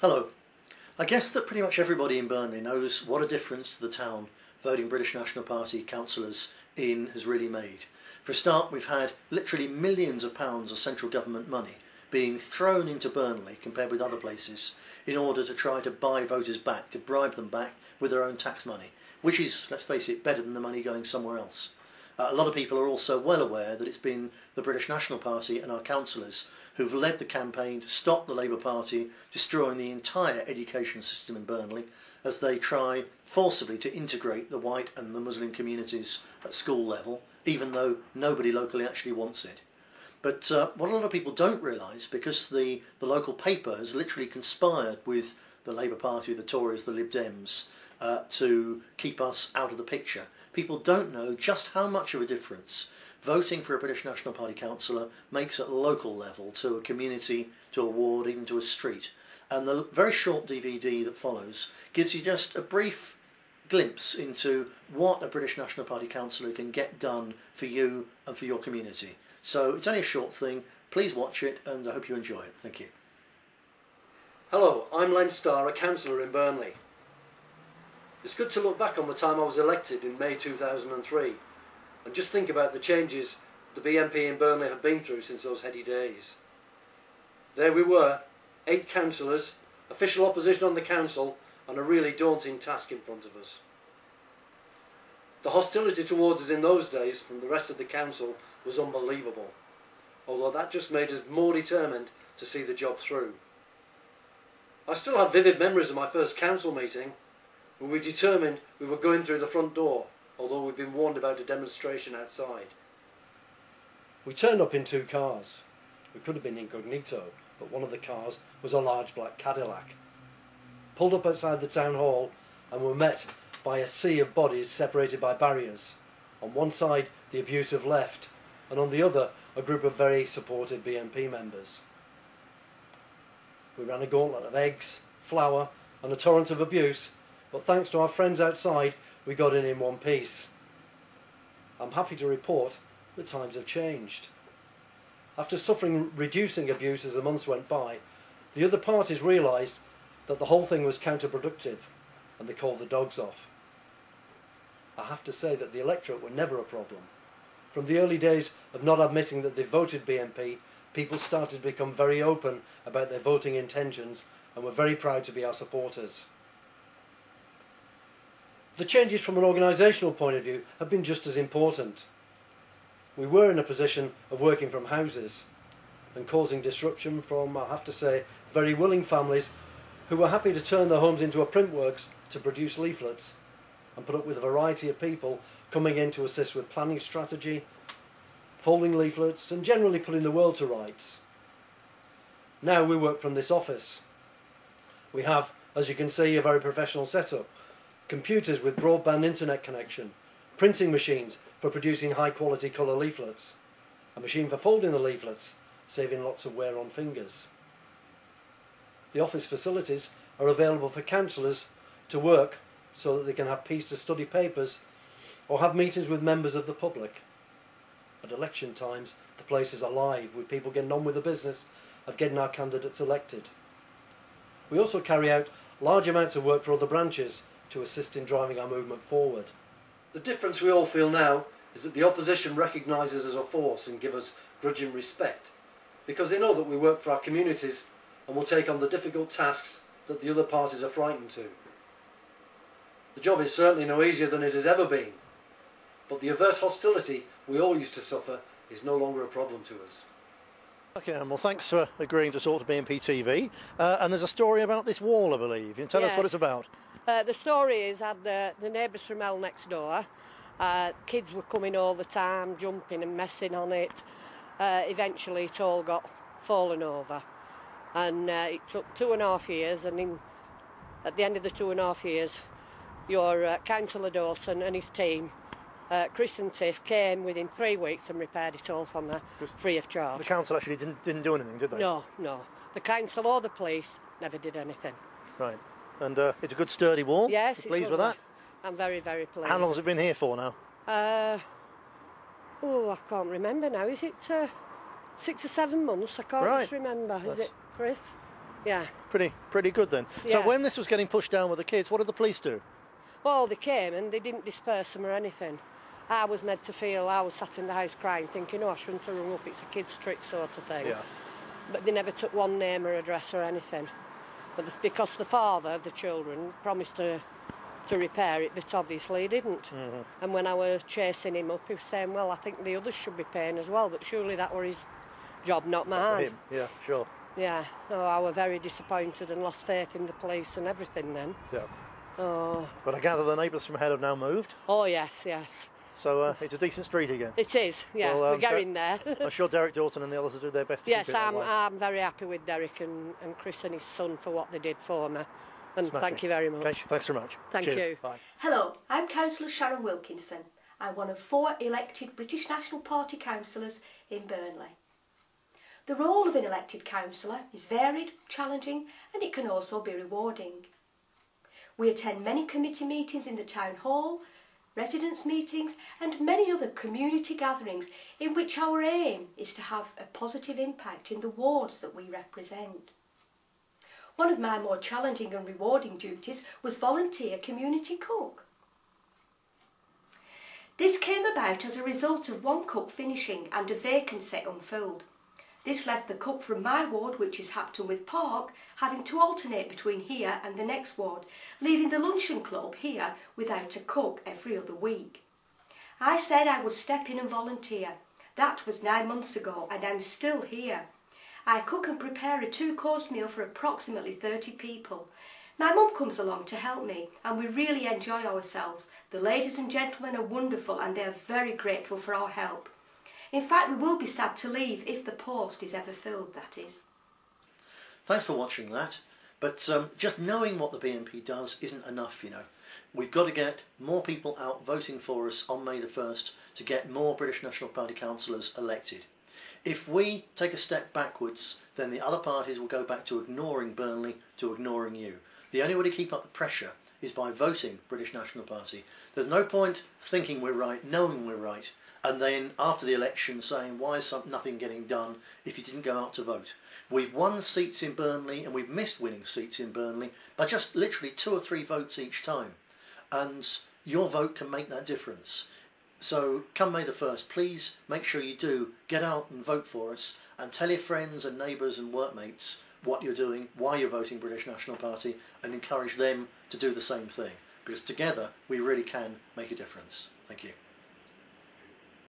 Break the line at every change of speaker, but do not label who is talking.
Hello. I guess that pretty much everybody in Burnley knows what a difference to the town voting British National Party councillors in has really made. For a start, we've had literally millions of pounds of central government money being thrown into Burnley compared with other places in order to try to buy voters back, to bribe them back with their own tax money, which is, let's face it, better than the money going somewhere else. A lot of people are also well aware that it's been the British National Party and our councillors who've led the campaign to stop the Labour Party destroying the entire education system in Burnley as they try forcibly to integrate the white and the Muslim communities at school level, even though nobody locally actually wants it. But what a lot of people don't realise, because the local paper has literally conspired with the Labour Party, the Tories, the Lib Dems, to keep us out of the picture. People don't know just how much of a difference voting for a British National Party councillor makes at local level, to a community, to a ward, even to a street. And the very short DVD that follows gives you just a brief glimpse into what a British National Party councillor can get done for you and for your community. So it's only a short thing. Please watch it, and I hope you enjoy it. Thank you.
Hello, I'm Len Starr, a councillor in Burnley. It's good to look back on the time I was elected in May 2003 and just think about the changes the BNP in Burnley have been through since those heady days. There we were, 8 councillors, official opposition on the council, and a really daunting task in front of us. The hostility towards us in those days from the rest of the council was unbelievable, although that just made us more determined to see the job through. I still have vivid memories of my first council meeting, when we determined we were going through the front door, although we'd been warned about a demonstration outside. We turned up in 2 cars. We could have been incognito, but one of the cars was a large black Cadillac. Pulled up outside the town hall and were met by a sea of bodies separated by barriers. On one side, the abusive left, and on the other, a group of very supportive BNP members. We ran a gauntlet of eggs, flour, and a torrent of abuse, but thanks to our friends outside, we got in one piece. I'm happy to report that times have changed. After suffering reducing abuse as the months went by, the other parties realised that the whole thing was counterproductive, and they called the dogs off. I have to say that the electorate were never a problem. From the early days of not admitting that they voted BNP, people started to become very open about their voting intentions and were very proud to be our supporters. The changes from an organisational point of view have been just as important. We were in a position of working from houses and causing disruption from, I have to say, very willing families who were happy to turn their homes into a print works to produce leaflets, and put up with a variety of people coming in to assist with planning strategy, folding leaflets, and generally putting the world to rights. Now we work from this office. We have, as you can see, a very professional setup. Computers with broadband internet connection, printing machines for producing high quality colour leaflets, a machine for folding the leaflets, saving lots of wear on fingers. The office facilities are available for councillors to work so that they can have peace to study papers or have meetings with members of the public. At election times, the place is alive with people getting on with the business of getting our candidates elected. We also carry out large amounts of work for other branches to assist in driving our movement forward. The difference we all feel now is that the opposition recognises us as a force and give us grudging respect, because they know that we work for our communities and will take on the difficult tasks that the other parties are frightened to. The job is certainly no easier than it has ever been, but the overt hostility we all used to suffer is no longer a problem to us.
Okay, well, thanks for agreeing to talk to BNP TV. And there's a story about this wall, I believe. You can tell us what it's about.
The story is that the neighbours from hell next door, kids were coming all the time, jumping and messing on it. Eventually it all got fallen over, and it took 2.5 years, and at the end of the 2.5 years, your Councillor Dawson and his team, Chris and Tiff, came within 3 weeks and repaired it all from there, free of charge.
The council actually didn't do anything, did they?
No. The council or the police never did anything.
Right. And it's a good sturdy wall?
Yes.
You're pleased with that?
I'm very, very pleased.
How long has it been here for now?
I can't remember now. Is it 6 or 7 months? I can't just remember. Is it, Chris? Yeah.
Pretty good then. So
Yeah.
when this was getting pushed down with the kids, what did the police do?
Well, they came and they didn't disperse them or anything. I was made to feel I was sat in the house crying, thinking, oh, I shouldn't have rung up, it's a kid's trick sort of thing.
Yeah.
But they never took one name or address or anything. But because the father of the children promised to repair it, but obviously he didn't.
Mm-hmm.
And when I was chasing him up, he was saying, well, I think the others should be paying as well, but surely that were his job, not mine.
Him. Yeah, sure.
Yeah, oh, I was very disappointed and lost faith in the police and everything then.
Yeah.
Oh,
But I gather the neighbours from ahead have now moved.
oh yes, yes.
So it's a decent street again.
It is, yeah,
Well,
we're getting there.
I'm sure Derek Doughton and the others will do their best to
Yes,
keep it that way.
I'm very happy with Derek and Chris and his son for what they did for me. And
Smashing.
thank you very much.
Okay, thanks very much.
Thank
Cheers.
you.
Bye.
Hello, I'm Councillor Sharon Wilkinson. I'm one of 4 elected British National Party councillors in Burnley. The role of an elected councillor is varied, challenging, and it can also be rewarding. We attend many committee meetings in the town hall, residents' meetings and many other community gatherings in which our aim is to have a positive impact in the wards that we represent. One of my more challenging and rewarding duties was volunteer community cook. This came about as a result of one cook finishing and a vacancy unfilled. This left the cook from my ward, which is Hapton with Park, having to alternate between here and the next ward, leaving the luncheon club here without a cook every other week. I said I would step in and volunteer. That was 9 months ago and I'm still here. I cook and prepare a 2-course meal for approximately 30 people. My mum comes along to help me and we really enjoy ourselves. The ladies and gentlemen are wonderful and they are very grateful for our help. In fact, we will be sad to leave if the post is ever filled, that is.
Thanks for watching that. But just knowing what the BNP does isn't enough, you know. We've got to get more people out voting for us on May the 1st to get more British National Party councillors elected. If we take a step backwards, then the other parties will go back to ignoring Burnley, to ignoring you. The only way to keep up the pressure is by voting British National Party. There's no point thinking we're right, knowing we're right, and then after the election saying, why is nothing getting done if you didn't go out to vote? We've won seats in Burnley and we've missed winning seats in Burnley by just literally 2 or 3 votes each time. And your vote can make that difference. So come May the 1st, please make sure you do get out and vote for us and tell your friends and neighbours and workmates what you're doing, why you're voting British National Party, and encourage them to do the same thing. Because together we really can make a difference. Thank you.